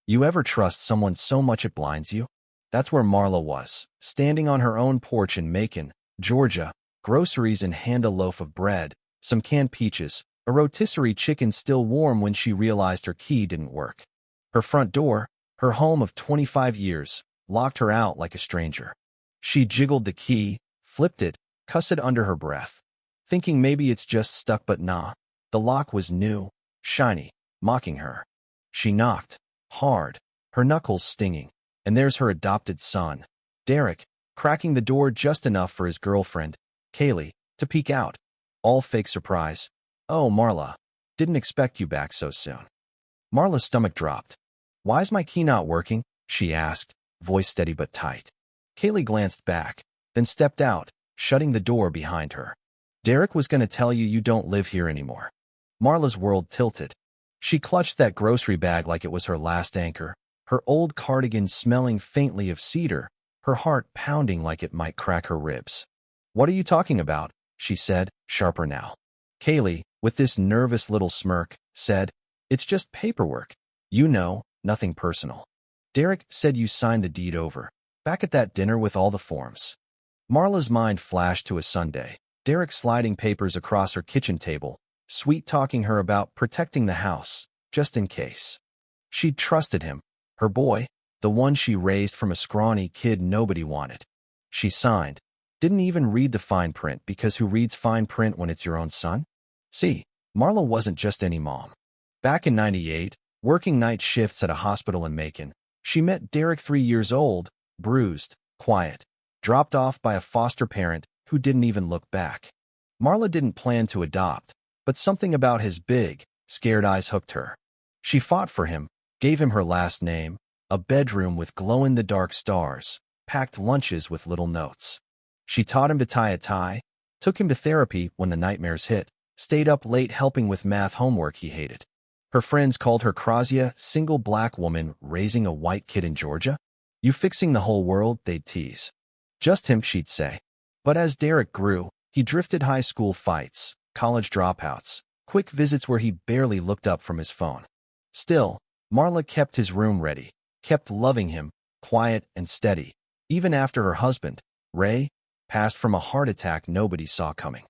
You ever trust someone so much it blinds you? That's where Marla was, standing on her own porch in Macon, Georgia, groceries in hand, a loaf of bread, some canned peaches, a rotisserie chicken still warm when she realized her key didn't work. Her front door, her home of 25 years, locked her out like a stranger. She jiggled the key, flipped it, cussed it under her breath, thinking maybe it's just stuck, but nah. The lock was new, shiny, mocking her. She knocked, hard, her knuckles stinging, and there's her adopted son, Derek, cracking the door just enough for his girlfriend, Kaylee, to peek out. All fake surprise. "Oh, Marla, didn't expect you back so soon." Marla's stomach dropped. "Why's my key not working?" she asked, voice steady but tight. Kaylee glanced back, then stepped out, shutting the door behind her. "Derek was going to tell you don't live here anymore." Marla's world tilted. She clutched that grocery bag like it was her last anchor, her old cardigan smelling faintly of cedar, her heart pounding like it might crack her ribs. "What are you talking about?" she said, sharper now. Kaylee, with this nervous little smirk, said, "It's just paperwork. You know, nothing personal. Derek said you signed the deed over, back at that dinner with all the forms." Marla's mind flashed to a Sunday, Derek sliding papers across her kitchen table, sweet-talking her about protecting the house, just in case. She'd trusted him, her boy, the one she raised from a scrawny kid nobody wanted. She signed, didn't even read the fine print, because who reads fine print when it's your own son? See, Marla wasn't just any mom. Back in '98, working night shifts at a hospital in Macon, she met Derek, 3 years old, bruised, quiet, dropped off by a foster parent who didn't even look back. Marla didn't plan to adopt, but something about his big, scared eyes hooked her. She fought for him, gave him her last name, a bedroom with glow-in-the-dark stars, packed lunches with little notes. She taught him to tie a tie, took him to therapy when the nightmares hit, stayed up late helping with math homework he hated. Her friends called her Krazia, single black woman raising a white kid in Georgia. "You fixing the whole world," they'd tease. "Just him," she'd say. But as Derek grew, he drifted: high school fights, college dropouts, quick visits where he barely looked up from his phone. Still, Marla kept his room ready, kept loving him, quiet and steady, even after her husband, Ray, passed from a heart attack nobody saw coming.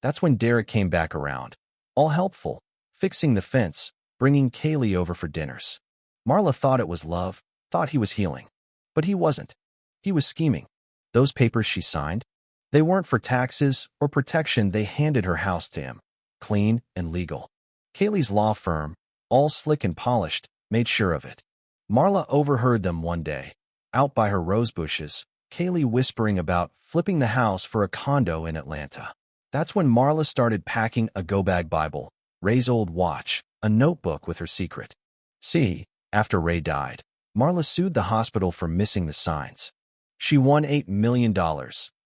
That's when Derek came back around, all helpful, fixing the fence, bringing Kaylee over for dinners. Marla thought it was love, thought he was healing. But he wasn't. He was scheming. Those papers she signed, they weren't for taxes or protection. They handed her house to him, clean and legal. Kaylee's law firm, all slick and polished, made sure of it. Marla overheard them one day, out by her rose bushes, Kaylee whispering about flipping the house for a condo in Atlanta. That's when Marla started packing a go-bag Bible, Ray's old watch, a notebook with her secret. See, after Ray died, Marla sued the hospital for missing the signs. She won $8 million,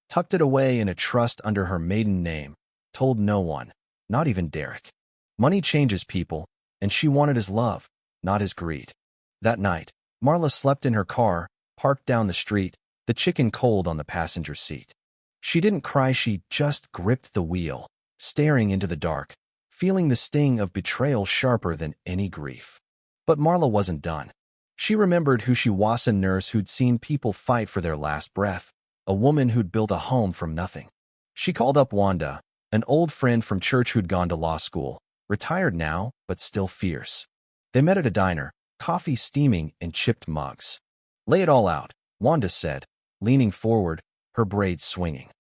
tucked it away in a trust under her maiden name, told no one, not even Derek. Money changes people, and she wanted his love, not his greed. That night, Marla slept in her car, parked down the street, the chicken cold on the passenger seat. She didn't cry, she just gripped the wheel, staring into the dark, feeling the sting of betrayal sharper than any grief. But Marla wasn't done. She remembered who she was: a nurse who'd seen people fight for their last breath, a woman who'd built a home from nothing. She called up Wanda, an old friend from church who'd gone to law school, retired now, but still fierce. They met at a diner, coffee steaming in chipped mugs. "Lay it all out," Wanda said, leaning forward, her braids swinging.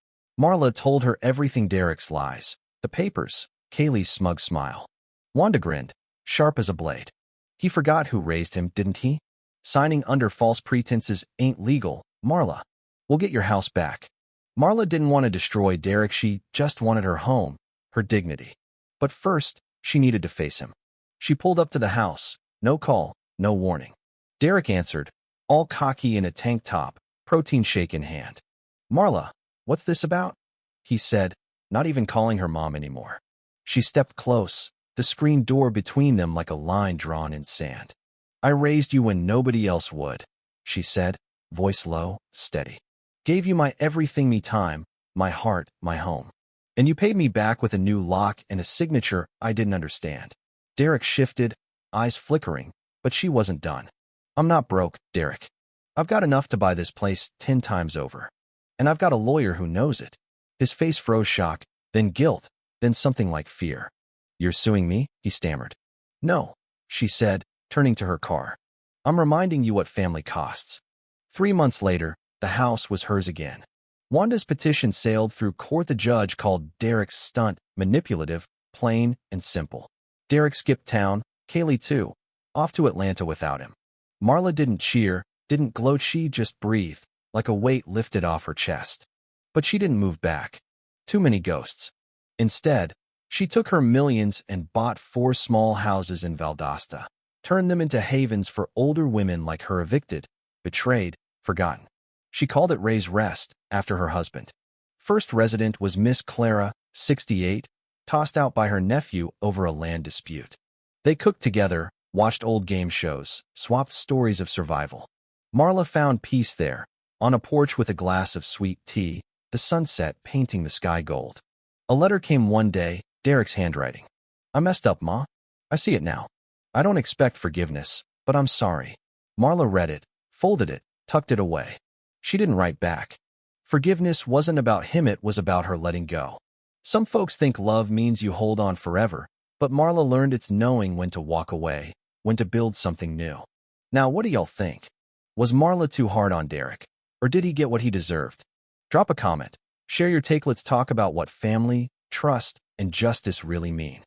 Marla told her everything: Derek's lies, the papers, Kaylee's smug smile. Wanda grinned, sharp as a blade. "He forgot who raised him, didn't he? Signing under false pretenses ain't legal, Marla. We'll get your house back." Marla didn't want to destroy Derek, she just wanted her home, her dignity. But first, she needed to face him. She pulled up to the house, no call, no warning. Derek answered, all cocky in a tank top, protein shake in hand. "Marla, what's this about?" he said, not even calling her mom anymore. She stepped close, the screen door between them like a line drawn in sand. "I raised you when nobody else would," she said, voice low, steady. "Gave you my everything, me time, my heart, my home. And you paid me back with a new lock and a signature I didn't understand." Derek shifted, eyes flickering, but she wasn't done. I'm not broke, Derek. I've got enough to buy this place 10 times over. And I've got a lawyer who knows it. His face froze shock, then guilt, then something like fear. You're suing me? He stammered. No, she said, turning to her car. I'm reminding you what family costs. 3 months later, the house was hers again. Wanda's petition sailed through court. The judge called Derek's stunt manipulative, plain, and simple. Derek skipped town, Kaylee too, off to Atlanta without him. Marla didn't cheer, didn't gloat, she just breathed, like a weight lifted off her chest. But she didn't move back. Too many ghosts. Instead, she took her millions and bought 4 small houses in Valdosta, turned them into havens for older women like her, evicted, betrayed, forgotten. She called it Ray's Rest, after her husband. First resident was Miss Clara, 68, tossed out by her nephew over a land dispute. They cooked together, watched old game shows, swapped stories of survival. Marla found peace there, on a porch with a glass of sweet tea, the sunset painting the sky gold. A letter came one day, Derek's handwriting. I messed up, Ma. I see it now. I don't expect forgiveness, but I'm sorry. Marla read it, folded it, tucked it away. She didn't write back. Forgiveness wasn't about him, it was about her letting go. Some folks think love means you hold on forever, but Marla learned it's knowing when to walk away, when to build something new. Now, what do y'all think? Was Marla too hard on Derek, or did he get what he deserved? Drop a comment. Share your take. Let's talk about what family, trust, and justice really mean.